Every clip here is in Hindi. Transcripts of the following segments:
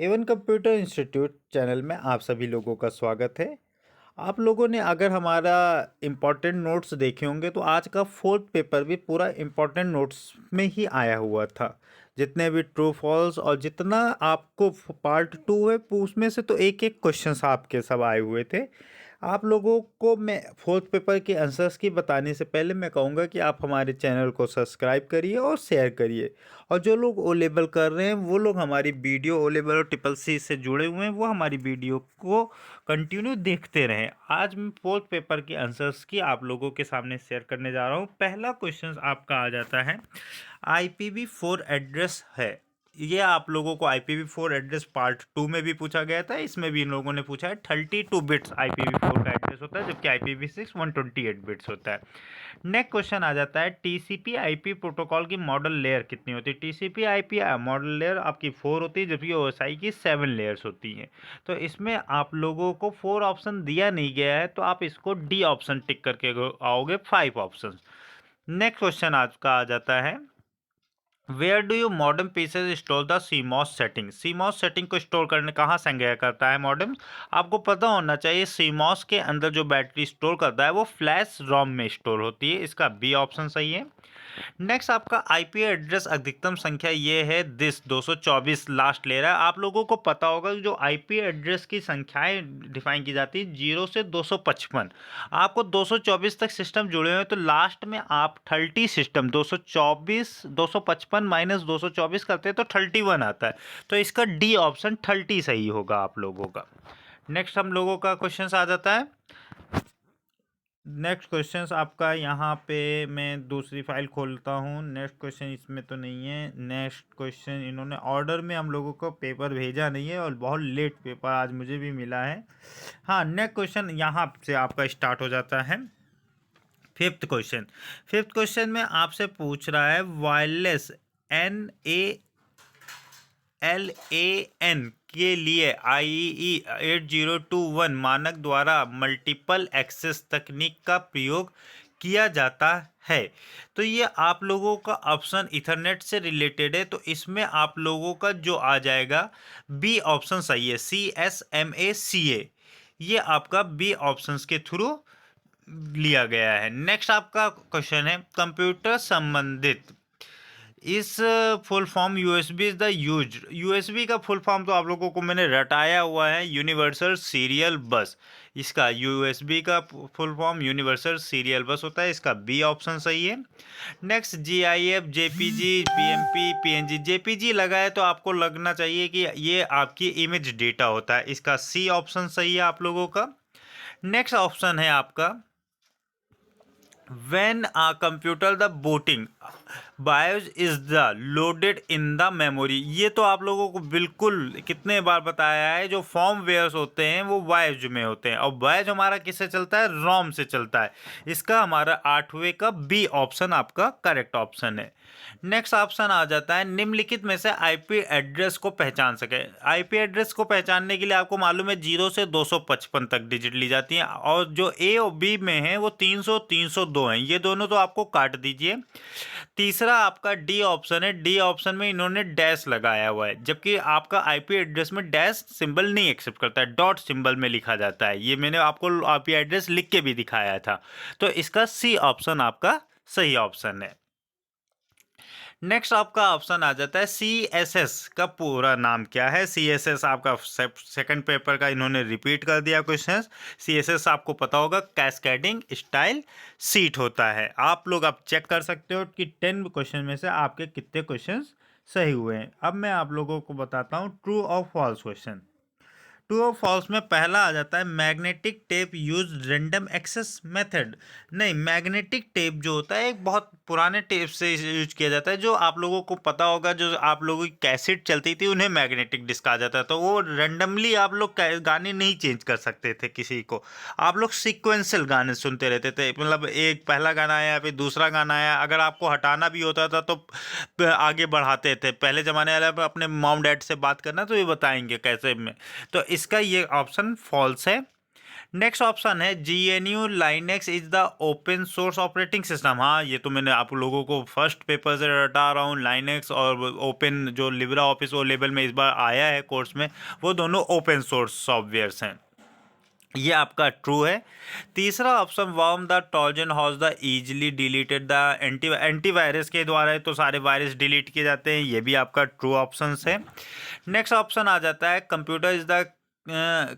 एवन कंप्यूटर इंस्टीट्यूट चैनल में आप सभी लोगों का स्वागत है। आप लोगों ने अगर हमारा इम्पोर्टेंट नोट्स देखे होंगे तो आज का फोर्थ पेपर भी पूरा इम्पोर्टेंट नोट्स में ही आया हुआ था। जितने भी ट्रू फॉल्स और जितना आपको पार्ट टू है उसमें से तो एक एक क्वेश्चंस आपके सब आए हुए थे। आप लोगों को मैं फोर्थ पेपर के आंसर्स की बताने से पहले मैं कहूँगा कि आप हमारे चैनल को सब्सक्राइब करिए और शेयर करिए। और जो लोग ओ लेवल कर रहे हैं वो लोग हमारी वीडियो ओ लेवल और ट्रिपल सी से जुड़े हुए हैं वो हमारी वीडियो को कंटिन्यू देखते रहें। आज मैं फोर्थ पेपर के आंसर्स की आप लोगों के सामने शेयर करने जा रहा हूँ। पहला क्वेश्चन आपका आ जाता है IPv4 एड्रेस है। ये आप लोगों को IPv4 एड्रेस पार्ट 2 में भी पूछा गया था, इसमें भी इन लोगों ने पूछा है। 32 बिट्स IPv4 का एड्रेस होता है जबकि IPv6 128 बिट्स होता है। नेक्स्ट क्वेश्चन आ जाता है TCP IP प्रोटोकॉल की मॉडल लेयर कितनी होती है। TCP IP मॉडल लेयर आपकी 4 होती है जबकि OSI की 7 लेयर्स होती हैं। तो इसमें आप लोगों को 4 ऑप्शन दिया नहीं गया है तो आप इसको डी ऑप्शन टिक करके आओगे 5 ऑप्शन। नेक्स्ट क्वेश्चन आज का आ जाता है where do you modem pieces store the CMOS सेटिंग। CMOS सेटिंग को स्टोर करने कहाँ संग्रह करता है मॉडेम। आपको पता होना चाहिए CMOS के अंदर जो बैटरी स्टोर करता है वो फ्लैश रोम में स्टोर होती है। इसका बी ऑप्शन सही है। नेक्स्ट आपका IP एड्रेस अधिकतम संख्या ये है दिस 224 लास्ट ले रहा है। आप लोगों को पता होगा कि जो IP एड्रेस की संख्याएं डिफाइन की जाती है 0 से 255। आपको 224 तक सिस्टम जुड़े हुए हैं तो लास्ट में आप 30 सिस्टम 224 255 माइनस 224 करते हैं तो 31 आता है। तो इसका डी ऑप्शन 30 सही होगा आप लोगों का। नेक्स्ट हम लोगों का क्वेश्चन आ जाता है। नेक्स्ट क्वेश्चन आपका यहाँ पे मैं दूसरी फाइल खोलता हूँ। नेक्स्ट क्वेश्चन इसमें तो नहीं है। नेक्स्ट क्वेश्चन इन्होंने ऑर्डर में हम लोगों को पेपर भेजा नहीं है और बहुत लेट पेपर आज मुझे भी मिला है। हाँ, नेक्स्ट क्वेश्चन यहाँ से आपका स्टार्ट हो जाता है। फिफ्थ क्वेश्चन में आपसे पूछ रहा है वायरलेस LAN के लिए IEEE 8021 मानक द्वारा मल्टीपल एक्सेस तकनीक का प्रयोग किया जाता है। तो ये आप लोगों का ऑप्शन इथरनेट से रिलेटेड है तो इसमें आप लोगों का जो आ जाएगा बी ऑप्शन सही है। CSMACA ये आपका बी ऑप्शंस के थ्रू लिया गया है। नेक्स्ट आपका क्वेश्चन है कंप्यूटर संबंधित इस full form USB is the used. USB का फुल फॉर्म तो आप लोगों को मैंने रटाया हुआ है यूनिवर्सल सीरियल बस। इसका USB का फुल फॉर्म यूनिवर्सल सीरियल बस होता है। इसका बी ऑप्शन सही है। Next GIF JPG PMP PNG JPG लगा है तो आपको लगना चाहिए कि ये आपकी इमेज डेटा होता है। इसका सी ऑप्शन सही है आप लोगों का। नेक्स्ट ऑप्शन है आपका when a computer the booting BIOS is the loaded in the memory। ये तो आप लोगों को बिल्कुल कितने बार बताया है जो फॉर्मवेयर्स होते हैं वो BIOS में होते हैं और BIOS हमारा किससे चलता है रोम से चलता है। इसका हमारा 8वें का बी ऑप्शन आपका करेक्ट ऑप्शन है। नेक्स्ट ऑप्शन आ जाता है निम्नलिखित में से IP एड्रेस को पहचान सके। IP एड्रेस को पहचानने के लिए आपको मालूम है 0 से 255 तक डिजिट ली जाती हैं और जो A और B में है वो 300 302 हैं। ये दोनों तो आपको काट दीजिए। तीसरा आपका डी ऑप्शन है। डी ऑप्शन में इन्होंने डैश लगाया हुआ है जबकि आपका IP एड्रेस में डैश सिंबल नहीं एक्सेप्ट करता है, डॉट सिंबल में लिखा जाता है। ये मैंने आपको IP एड्रेस लिख के भी दिखाया था। तो इसका सी ऑप्शन आपका सही ऑप्शन है। नेक्स्ट आपका ऑप्शन आ जाता है CSS का पूरा नाम क्या है। CSS आपका सेकंड पेपर का इन्होंने रिपीट कर दिया क्वेश्चन। CSS आपको पता होगा कैस्केडिंग स्टाइल सीट होता है। आप लोग अब चेक कर सकते हो कि 10 क्वेश्चन में से आपके कितने क्वेश्चन सही हुए हैं। अब मैं आप लोगों को बताता हूँ ट्रू और फॉल्स क्वेश्चन। ट्रू और फॉल्स में पहला आ जाता है magnetic tape use random access method. नहीं, मैग्नेटिक टेप जो होता है एक बहुत पुराने टेप से यूज किया जाता है। जो आप लोगों को पता होगा जो आप लोगों की कैसेट चलती थी उन्हें मैग्नेटिक डिस्क आ जाता है। तो वो रैंडमली आप लोग गाने नहीं चेंज कर सकते थे किसी को। आप लोग सिक्वेंशियल गाने सुनते रहते थे, मतलब एक पहला गाना आया फिर दूसरा गाना आया। अगर आपको हटाना भी होता था तो आगे बढ़ाते थे। पहले ज़माने वाले अपने मॉम डैड से बात करना तो ये बताएंगे कैसे में। तो इसका ये ऑप्शन फॉल्स है। नेक्स्ट ऑप्शन है GNU Linux is the open source operating system. हाँ, ये तो मैंने आप लोगों को फर्स्ट पेपर से रटा रहा हूँ। लाइनेक्स और ओपन जो लिब्रा ऑफिस वो लेवल में इस बार आया है कोर्स में, वो दोनों ओपन सोर्स सॉफ्टवेयर्स हैं। ये आपका ट्रू है। तीसरा option, worm the Trojan horse the easily deleted the antivirus के द्वारा है तो सारे वायरस डिलीट किए जाते हैं, ये भी आपका ट्रू ऑप्शन है। नेक्स्ट ऑप्शन आ जाता है, computer is the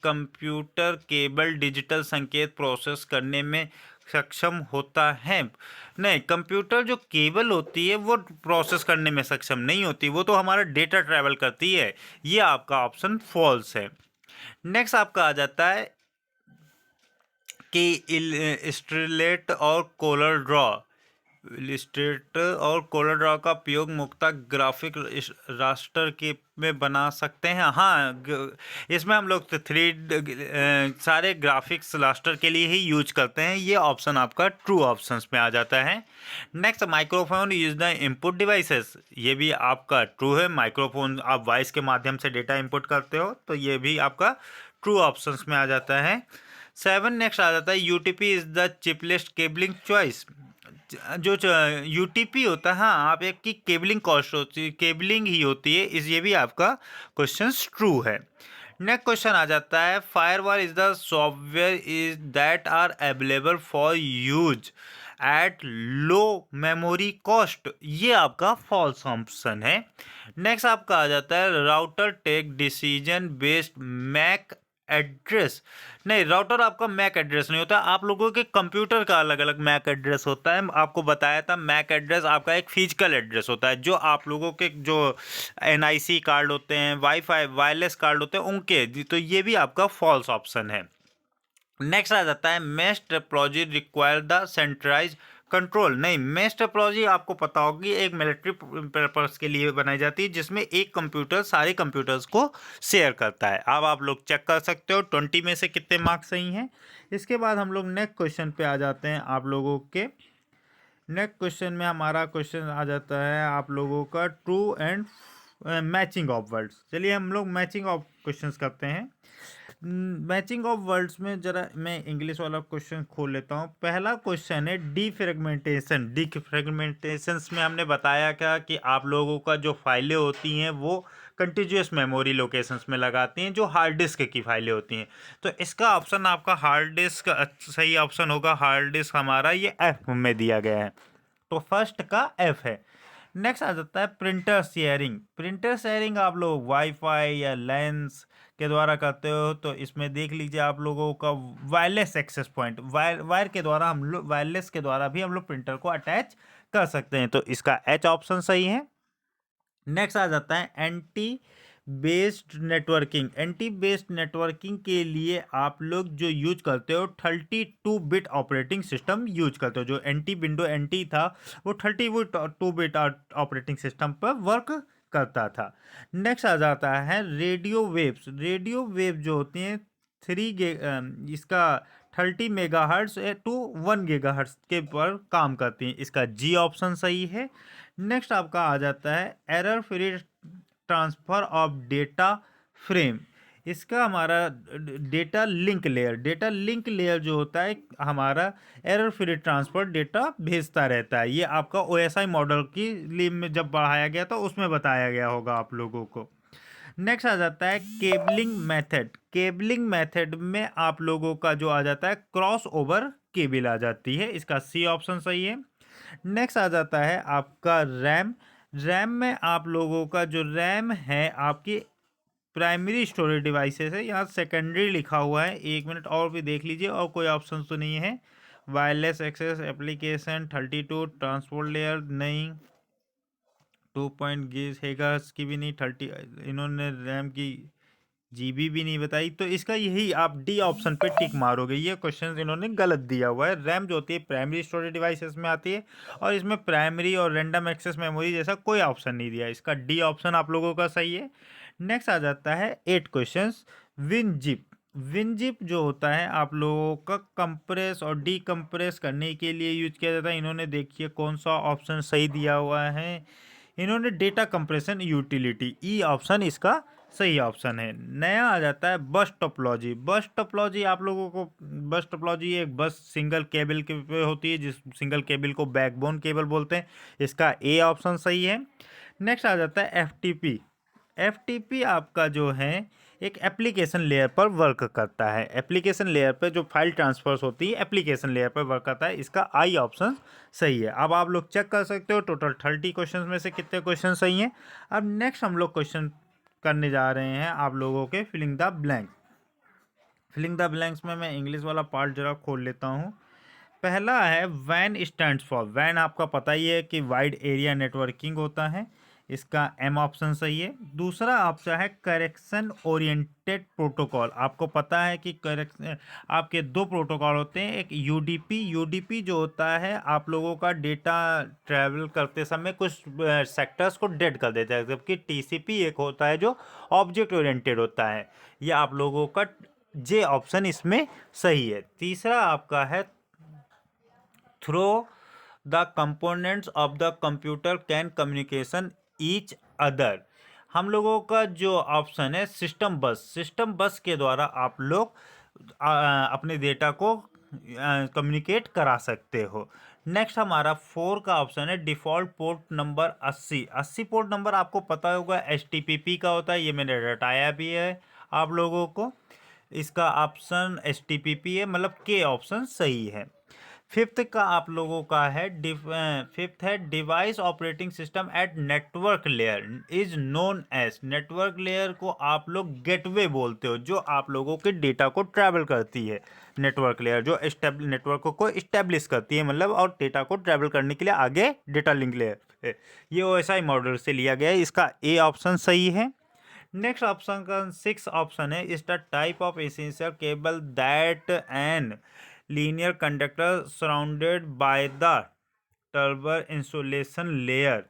computer cable digital संकेत प्रोसेस करने में सक्षम होता है। नहीं, कंप्यूटर जो केबल होती है वो प्रोसेस करने में सक्षम नहीं होती, वो तो हमारा डेटा ट्रैवल करती है। ये आपका ऑप्शन फॉल्स है। नेक्स्ट आपका आ जाता है कि इलस्ट्रेट और कोलर ड्रॉ, इलस्ट्रेटर और कोलर ड्रॉ का उपयोग मुख्यतः ग्राफिक रास्टर के में बना सकते हैं। हाँ, इसमें हम लोग सारे ग्राफिक्स रास्टर के लिए ही यूज करते हैं। ये ऑप्शन आपका ट्रू ऑप्शंस में आ जाता है। Next, microphone use the input devices, ये भी आपका ट्रू है। माइक्रोफोन आप वॉइस के माध्यम से डेटा इनपुट करते हो तो ये भी आपका ट्रू ऑप्शंस में आ जाता है। 7 नेक्स्ट आ जाता है, UTP is the cheapest cabling choice. जो यूटीपी होता है, हाँ, आप एक की केबलिंग कॉस्ट होती है, केबलिंग ही होती है, इस ये भी आपका क्वेश्चन ट्रू है। नेक्स्ट क्वेश्चन आ जाता है, firewall is the software is that are available for use at low memory cost, ये आपका फॉल्स ऑप्शन है। नेक्स्ट आपका आ जाता है, router take decision based MAC address. नहीं, राउटर आपका मैक एड्रेस नहीं होता, आप लोगों के कंप्यूटर का अलग अलग मैक एड्रेस होता है। आपको बताया था, मैक एड्रेस आपका एक फिजिकल एड्रेस होता है, जो आप लोगों के जो NIC कार्ड होते हैं, वाईफाई वायरलेस कार्ड होते हैं उनके, तो ये भी आपका फॉल्स ऑप्शन है। नेक्स्ट आ जाता है, mesh topology require the centralize control. नहीं, मेश टोपोलॉजी आपको पता होगी एक मिलिट्री पर्पस के लिए बनाई जाती है, जिसमें एक कंप्यूटर सारे कंप्यूटर्स को शेयर करता है। अब आप लोग चेक कर सकते हो 20 में से कितने मार्क्स सही हैं। इसके बाद हम लोग नेक्स्ट क्वेश्चन पे आ जाते हैं। आप लोगों के नेक्स्ट क्वेश्चन में हमारा क्वेश्चन आ जाता है आप लोगों का true and matching of words. चलिए हम लोग मैचिंग ऑफ क्वेश्चंस करते हैं। मैचिंग ऑफ वर्ड्स में जरा मैं इंग्लिश वाला क्वेश्चन खोल लेता हूँ। पहला क्वेश्चन है डीफ्रेगमेंटेशन। डीफ्रेगमेंटेशंस में हमने बताया क्या कि आप लोगों का जो फाइलें होती हैं वो कंटिन्यूअस मेमोरी लोकेशंस में लगाती हैं, जो हार्ड डिस्क की फाइलें होती हैं। तो इसका ऑप्शन आपका हार्ड डिस्क सही ऑप्शन होगा। हार्ड डिस्क हमारा ये F में दिया गया है, तो फर्स्ट का F है। नेक्स्ट आ जाता है प्रिंटर शेयरिंग। प्रिंटर शेयरिंग आप लोग वाईफाई या लेंस के द्वारा करते हो, तो इसमें देख लीजिए आप लोगों का वायरलेस एक्सेस पॉइंट, वायर के द्वारा हम लोग, वायरलेस के द्वारा भी हम लोग प्रिंटर को अटैच कर सकते हैं, तो इसका H ऑप्शन सही है। नेक्स्ट आ जाता है anti based networking. Anti based networking के लिए आप लोग जो यूज करते हो 32 बिट ऑपरेटिंग सिस्टम यूज करते हो। जो विंडो एंटी था वो 32 बिट ऑपरेटिंग सिस्टम पर वर्क करता था। नेक्स्ट आ जाता है रेडियो वेव्स। रेडियो वेव जो होती हैं इसका 30 मेगाहर्ट्ज टू 1 गीगाहर्ट्ज के पर काम करती हैं, इसका G ऑप्शन सही है। नेक्स्ट आपका आ जाता है error free transfer of data frame. इसका हमारा data link layer, data link layer जो होता है हमारा एरर फ्री ट्रांसफर डेटा भेजता रहता है। ये आपका OSI मॉडल की लिए में जब बढ़ाया गया था उसमें बताया गया होगा आप लोगों को। नेक्स्ट आ जाता है केबलिंग मेथड। केबलिंग मेथड में आप लोगों का जो आ जाता है क्रॉस ओवर केबल आ जाती है, इसका C ऑप्शन सही है। नेक्स्ट आ जाता है आपका रैम। रैम में आप लोगों का जो रैम है आपकी प्राइमरी स्टोरेज डिवाइसेस है, यहाँ सेकेंडरी लिखा हुआ है, 1 मिनट और भी देख लीजिए, और कोई ऑप्शन तो नहीं है। Wireless access application 32 transport layer नहीं, 2.GHz की भी नहीं, 30 इन्होंने रैम की GB भी नहीं बताई, तो इसका यही आप D ऑप्शन पे टिक मारोगे। ये क्वेश्चन इन्होंने गलत दिया हुआ है। रैम जो होती है प्राइमरी स्टोरेज डिवाइसेस में आती है, और इसमें प्राइमरी और रैंडम एक्सेस मेमोरी जैसा कोई ऑप्शन नहीं दिया, इसका D ऑप्शन आप लोगों का सही है। नेक्स्ट आ जाता है 8 क्वेश्चंस विनजिप। विनजिप जो होता है आप लोगों का कंप्रेस और डीकंप्रेस करने के लिए यूज किया जाता है। इन्होंने देखिए कौन सा ऑप्शन सही दिया हुआ है, इन्होंने data compression utility, E option इसका सही ऑप्शन है। नया आ जाता है बस टोपोलॉजी। बस टोपोलॉजी आप लोगों को, बस टोपोलॉजी एक बस सिंगल केबल के पे होती है, जिस सिंगल केबल को बैकबोन केबल बोलते हैं। इसका ए ऑप्शन सही है। नेक्स्ट आ जाता है एफटीपी। एफटीपी आपका जो है एक एप्लीकेशन लेयर पर वर्क करता है। एप्लीकेशन लेयर पर जो फाइल ट्रांसफर्स होती है एप्लीकेशन लेयर पर वर्क करता है। इसका आई ऑप्शन सही है। अब आप लोग चेक कर सकते हो टोटल 30 क्वेश्चन में से कितने क्वेश्चन सही हैं। अब नेक्स्ट हम लोग क्वेश्चन करने जा रहे हैं आप लोगों के filling the blank. Filling the blanks में मैं इंग्लिश वाला पार्ट जरा खोल लेता हूँ। पहला है वैन स्टैंड्स फॉर। वैन आपका पता ही है कि वाइड एरिया नेटवर्किंग होता है। इसका एम ऑप्शन सही है। दूसरा ऑप्शन है करेक्शन ओरिएंटेड प्रोटोकॉल। आपको पता है कि करेक्शन आपके दो प्रोटोकॉल होते हैं। एक यूडीपी, यूडीपी जो होता है आप लोगों का डेटा ट्रैवल करते समय कुछ सेक्टर्स को डेड कर देता है, जबकि टीसीपी एक होता है जो ऑब्जेक्ट ओरिएंटेड होता है। ये आप लोगों का जे ऑप्शन इसमें सही है। तीसरा आपका है through the components of the computer can communication each other. हम लोगों का जो ऑप्शन है सिस्टम बस। सिस्टम बस के द्वारा आप लोग अपने डेटा को कम्युनिकेट करा सकते हो। नेक्स्ट हमारा 4 का ऑप्शन है default port number 80। 80 port number आपको पता होगा HTTP का होता है, ये मैंने रटाया भी है आप लोगों को। इसका ऑप्शन HTTP है, मतलब के ऑप्शन सही है। फिफ्थ का आप लोगों का है फिफ्थ है device operating system at network layer is known as. Network layer को आप लोग गेटवे बोलते हो, जो आप लोगों के डेटा को ट्रैवल करती है। नेटवर्क लेयर जो नेटवर्क को इस्टेब्लिश करती है, मतलब और डेटा को ट्रैवल करने के लिए आगे डेटा लिंक लेयर है। ये OSI मॉडल से लिया गया है। इसका ए ऑप्शन सही है। नेक्स्ट ऑप्शन का 6 ऑप्शन है is the type of essential cable that an linear conductor surrounded by the tubular insulation layer.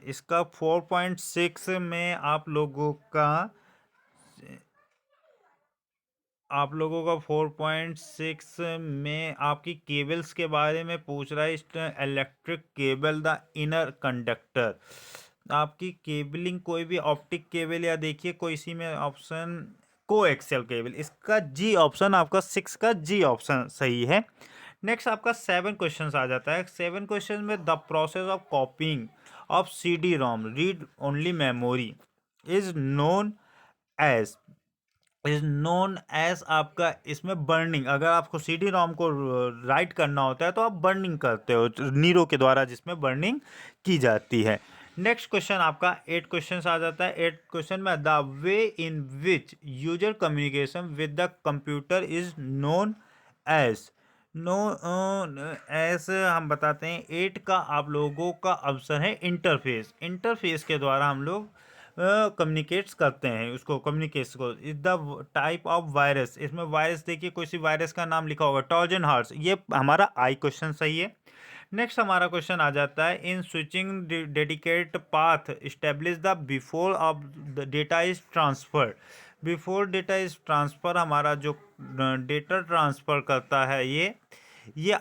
इसका 4.6 में आप लोगों का 4.6 में आपकी केबल्स के बारे में पूछ रहा है। Electric cable the inner conductor. आपकी केबलिंग कोई भी ऑप्टिक केबल या देखिए कोई इसी में ऑप्शन कोएक्सियल केबल। इसका जी ऑप्शन आपका 6 का जी ऑप्शन सही है। नेक्स्ट आपका 7 क्वेश्चन आ जाता है। 7 क्वेश्चन में the process of copying of CD-ROM read only memory is known as आपका इसमें बर्निंग। अगर आपको CD-ROM को राइट करना होता है तो आप बर्निंग करते हो नीरो के द्वारा, जिसमें बर्निंग की जाती है। नेक्स्ट क्वेश्चन आपका 8 क्वेश्चन आ जाता है। 8 क्वेश्चन में the way in which user communication with the computer is known as. No ऐसे हम बताते हैं। 8 का आप लोगों का ऑप्शन है इंटरफेस। इंटरफेस के द्वारा हम लोग कम्युनिकेट्स करते हैं उसको, कम्युनिकेशन को। Is the type of virus. इसमें वायरस देखिए कोई सी वायरस का नाम लिखा होगा, ट्रोजन हॉर्स। ये हमारा आई क्वेश्चन सही है। नेक्स्ट हमारा क्वेश्चन आ जाता है in switching dedicate path establish the before of the data is transfer. Before data is transfer हमारा जो डेटा ट्रांसफ़र करता है ये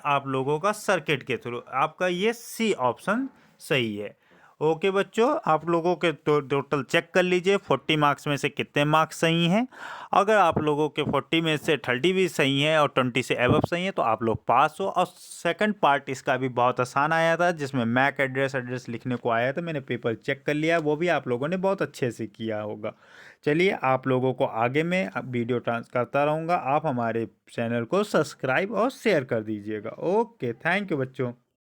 आप लोगों का सर्किट के थ्रू। आपका ये सी ऑप्शन सही है। ओके बच्चों, आप लोगों के टोटल चेक कर लीजिए 40 मार्क्स में से कितने मार्क्स सही हैं। अगर आप लोगों के 40 में से 30 भी सही हैं और 20 से एबव सही हैं तो आप लोग पास हो। और सेकंड पार्ट इसका भी बहुत आसान आया था, जिसमें मैक एड्रेस लिखने को आया था। मैंने पेपर चेक कर लिया, वो भी आप लोगों ने बहुत अच्छे से किया होगा। चलिए, आप लोगों को आगे मैं वीडियो ट्रांस करता रहूँगा। आप हमारे चैनल को सब्सक्राइब और शेयर कर दीजिएगा। ओके, थैंक यू बच्चों।